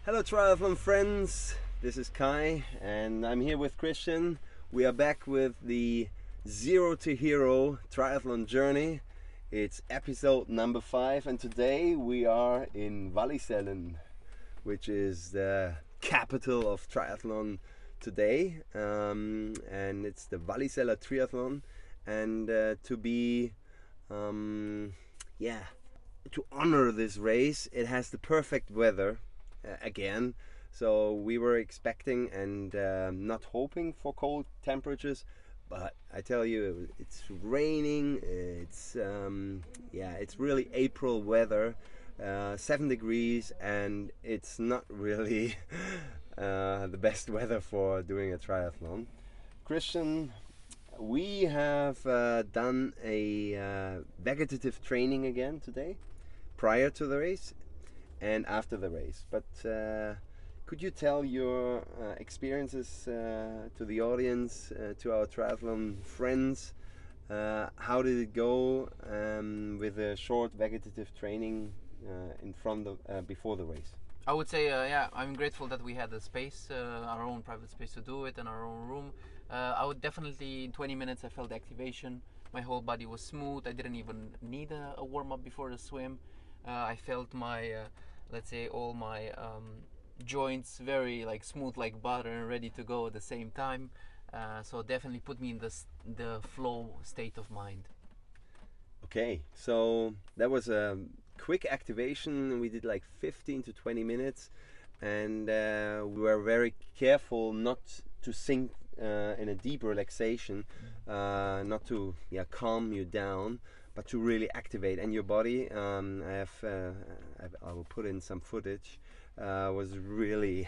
Hello triathlon friends, this is Kai and I'm here with Christian. We are back with the Zero2Hero Triathlon Journey. It's episode number 5 and today we are in Walliseller, which is the capital of triathlon today, and it's the Walliseller Triathlon. And to honor this race, it has the perfect weather again. So we were expecting and not hoping for cold temperatures, but I tell you, it's raining. It's really April weather, 7 degrees, and it's not really the best weather for doing a triathlon. Christian, we have done a vegetative training again today, prior to the race and after the race. But could you tell your experiences to the audience, to our triathlon friends? How did it go with a short vegetative training before the race? I would say, I'm grateful that we had the space, our own private space to do it in our own room. I would definitely, in 20 minutes, I felt activation. My whole body was smooth. I didn't even need a warm-up before the swim. I felt my, let's say, all my joints very smooth like butter and ready to go at the same time. So definitely put me in the flow state of mind. Okay, so that was a quick activation. We did like 15 to 20 minutes, and we were very careful not to sink in a deep relaxation, not to calm you down, but to really activate. And your body, I will put in some footage, was really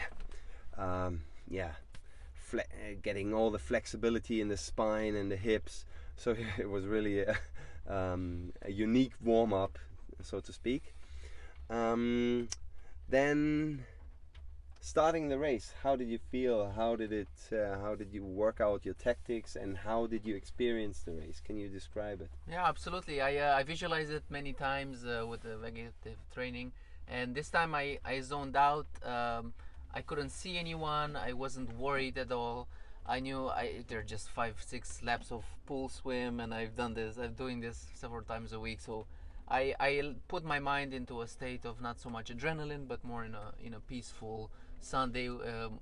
getting all the flexibility in the spine and the hips. So it was really a unique warm-up, so to speak. Then starting the race, how did you feel? How did you work out your tactics, and how did you experience the race? Can you describe it? Yeah, absolutely. I visualized it many times with the vegetative training, and this time I zoned out. I couldn't see anyone. I wasn't worried at all. I knew there are just 5-6 laps of pool swim, and I'm doing this several times a week. So I put my mind into a state of not so much adrenaline, but more in a peaceful Sunday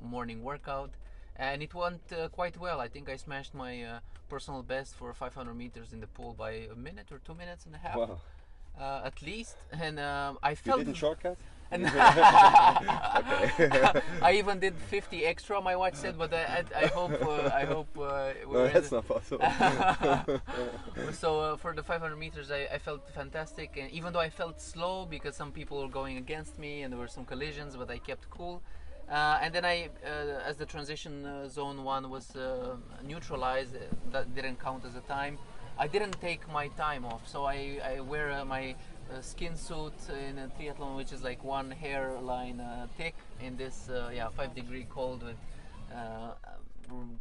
morning workout, and it went quite well. I think I smashed my personal best for 500 meters in the pool by a minute or 2 minutes and a half. Wow. At least, and I felt. You didn't shortcut? And Okay. I even did 50 extra. My watch said, but I hope. No, that's not possible. So for the 500 meters, I felt fantastic, and even though I felt slow because some people were going against me and there were some collisions, but I kept cool. And then as the transition zone 1 was neutralized, that didn't count as a time. I didn't take my time off, so I wear my skin suit in a triathlon, which is like one hairline thick in this 5-degree cold with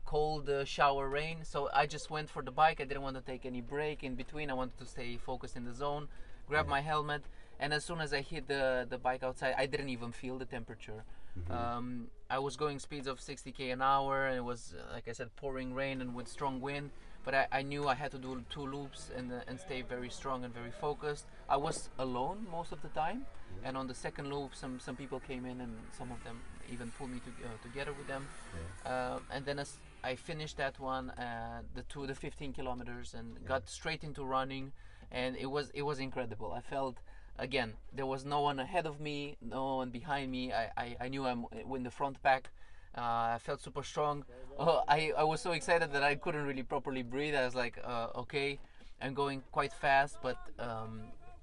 cold shower rain. So I just went for the bike. I didn't want to take any break in between. I wanted to stay focused in the zone, grab my helmet, and as soon as I hit the bike outside, I didn't even feel the temperature. I was going speeds of 60 an hour, and it was, like I said, pouring rain and with strong wind. But I knew I had to do 2 loops and stay very strong and very focused. I was alone most of the time, and on the second loop, some people came in, and some of them even pulled me together with them. And then as I finished that one, the 15 kilometers, and got straight into running, and it was incredible. I felt, again, there was no one ahead of me, no one behind me. I knew I'm in the front pack. I felt super strong. I was so excited that I couldn't really properly breathe. I was like, okay, I'm going quite fast, but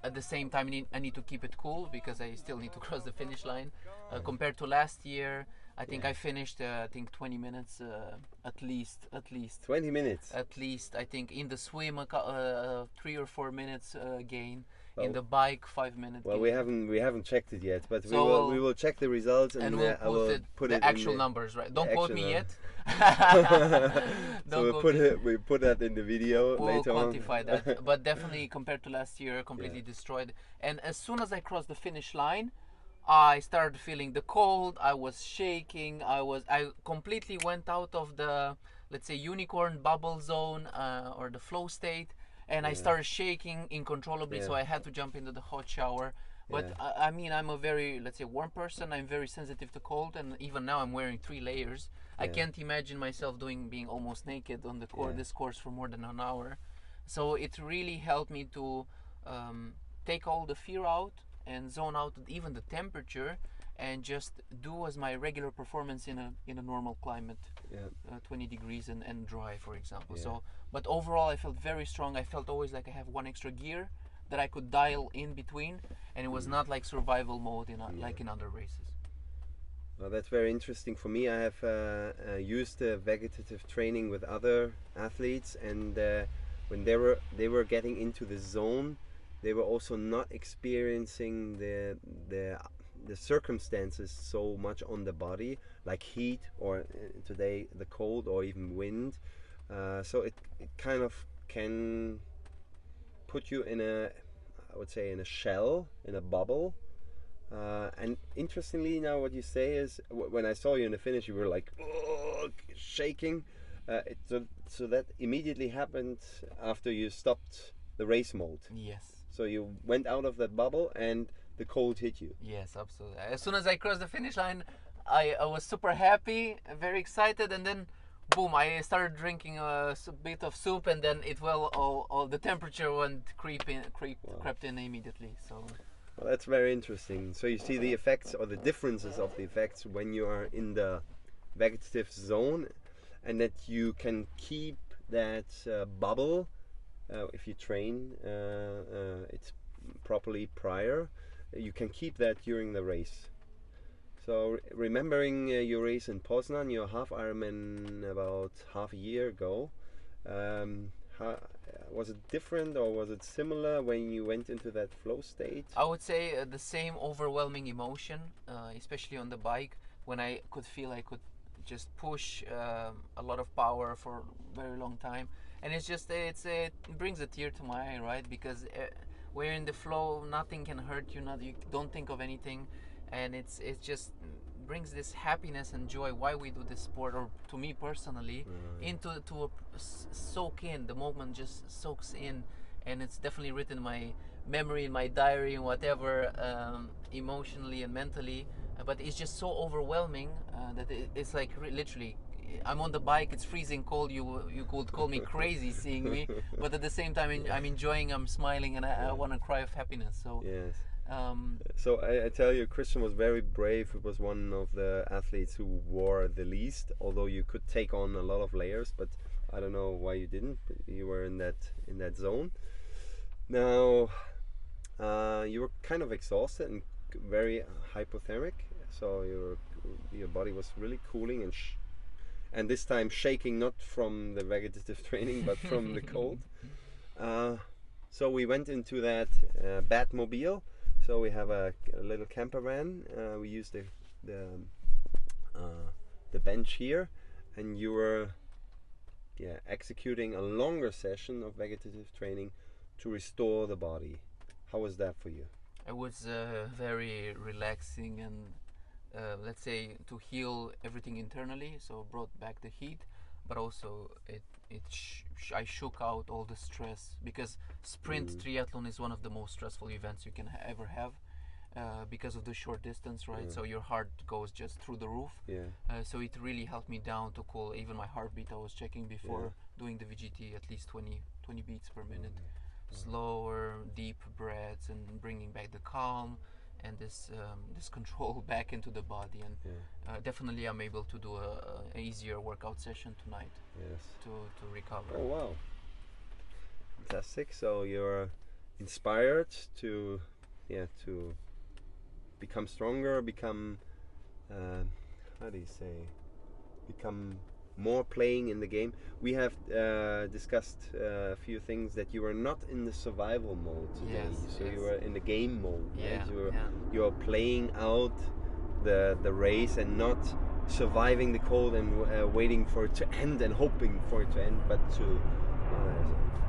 at the same time I need to keep it cool because I still need to cross the finish line. Compared to last year, I think I finished 20 minutes at least. 20 minutes? At least, I think in the swim 3 or 4 minutes gain. In the bike, 5 minutes. Well, gain. we haven't checked it yet, but So we will check the results, and we'll I will put it the actual in numbers, right? Don't quote me yet. So we put that in the video We'll later on. quantify that, but definitely compared to last year, completely destroyed. And as soon as I crossed the finish line, I started feeling the cold. I was shaking. I completely went out of the, let's say, unicorn bubble zone, or the flow state, and I Yeah. started shaking uncontrollably. Yeah. So I had to jump into the hot shower. But Yeah. I mean, I'm a very, let's say, warm person. I'm very sensitive to cold, and even now I'm wearing 3 layers. I Yeah. can't imagine myself being almost naked on the Yeah. this course for more than an hour. So it really helped me to take all the fear out and zone out even the temperature, and just do as my regular performance in a normal climate, Yeah. 20 degrees and dry, for example. Yeah. So, but overall, I felt very strong. I felt always like I have one extra gear that I could dial in between, and it was not like survival mode like in other races. Well, that's very interesting for me. I have used vegetative training with other athletes, and when they were getting into the zone, they were also not experiencing the circumstances so much on the body, like heat, or today the cold, or even wind. So it kind of can put you in a, I would say, in a shell, in a bubble. And interestingly, now what you say is, when I saw you in the finish, you were like, oh, shaking. So that immediately happened after you stopped the race mode. Yes. So you went out of that bubble and the cold hit you. Yes, absolutely. As soon as I crossed the finish line, I was super happy, very excited, and then boom, I started drinking a bit of soup, and then all the temperature went crept in immediately. So. Well, that's very interesting. So you see the effects, or the differences of the effects, when you are in the vegetative zone, and that you can keep that bubble if you train it's properly prior. You can keep that during the race. So remembering your race in Poznan, your half Ironman about half a year ago, was it different or was it similar when you went into that flow state? I would say the same overwhelming emotion, especially on the bike, when I could feel I could just push a lot of power for a very long time, and it brings a tear to my eye, right? Because when you're in the flow, nothing can hurt you. You don't think of anything, and it just brings this happiness and joy. Why we do this sport, or to me personally, soak in the moment, just soaks in, and it's definitely written in my memory, in my diary, and whatever, emotionally and mentally. But it's just so overwhelming that it's like literally, I'm on the bike, it's freezing cold. You could call me crazy seeing me, but at the same time I'm enjoying, I'm smiling, and I want to cry of happiness. So yes. So I tell you, Christian was very brave. He was one of the athletes who wore the least, although you could take on a lot of layers, but I don't know why you didn't. But you were in that zone. Now you were kind of exhausted and very hypothermic, so your body was really cooling and this time shaking, not from the vegetative training but from the cold. So we went into that Batmobile. So we have a little camper van. We used the bench here, and you were executing a longer session of vegetative training to restore the body. How was that for you? It was very relaxing, and let's say to heal everything internally. So brought back the heat, but also I shook out all the stress, because sprint triathlon is one of the most stressful events you can ever have, because of the short distance, right? So your heart goes just through the roof. So it really helped me down to cool even my heartbeat. I was checking before doing the VGT, at least 20 beats per minute. Slower, deep breaths, and bringing back the calm and this control back into the body, and definitely I'm able to do a easier workout session tonight. To recover. Oh wow, fantastic! So you're inspired to become stronger, become how do you say, become more playing in the game. We have discussed a few things, that you were not in the survival mode today. You were in the game mode, right? You are playing out the race and not surviving the cold and waiting for it to end and hoping for it to end, but to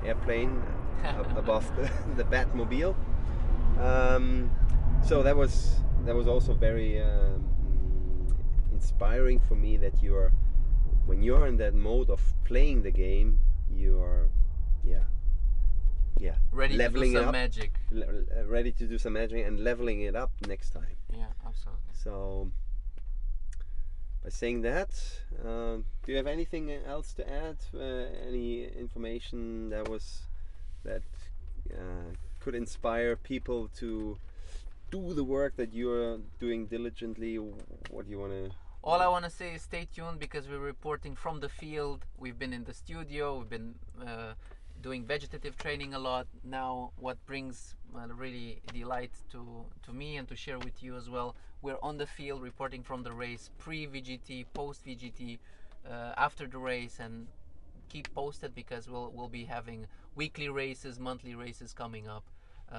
airplane above the Batmobile. So that was that was also very inspiring for me that when you're in that mode of playing the game, you are, ready to do leveling it some up, magic. ready to do some magic and leveling it up next time. Yeah, absolutely. So, by saying that, do you have anything else to add? Any information that could inspire people to do the work that you're doing diligently? What do you want to? All I want to say is stay tuned, because we're reporting from the field. We've been in the studio. We've been doing vegetative training a lot. Now, what brings really delight to me and to share with you as well, we're on the field reporting from the race, pre-VGT, post-VGT, after the race, and keep posted, because we'll be having weekly races, monthly races coming up.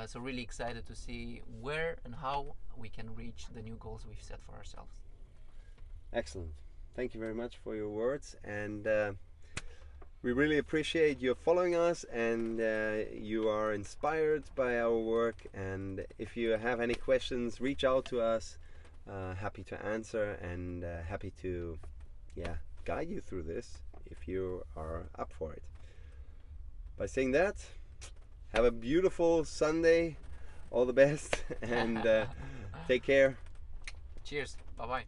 So really excited to see where and how we can reach the new goals we've set for ourselves. Excellent. Thank you very much for your words, and we really appreciate you following us, and you are inspired by our work. And if you have any questions, reach out to us. Happy to answer, and happy to guide you through this if you are up for it. By saying that, have a beautiful Sunday, all the best, and take care. Cheers. Bye bye.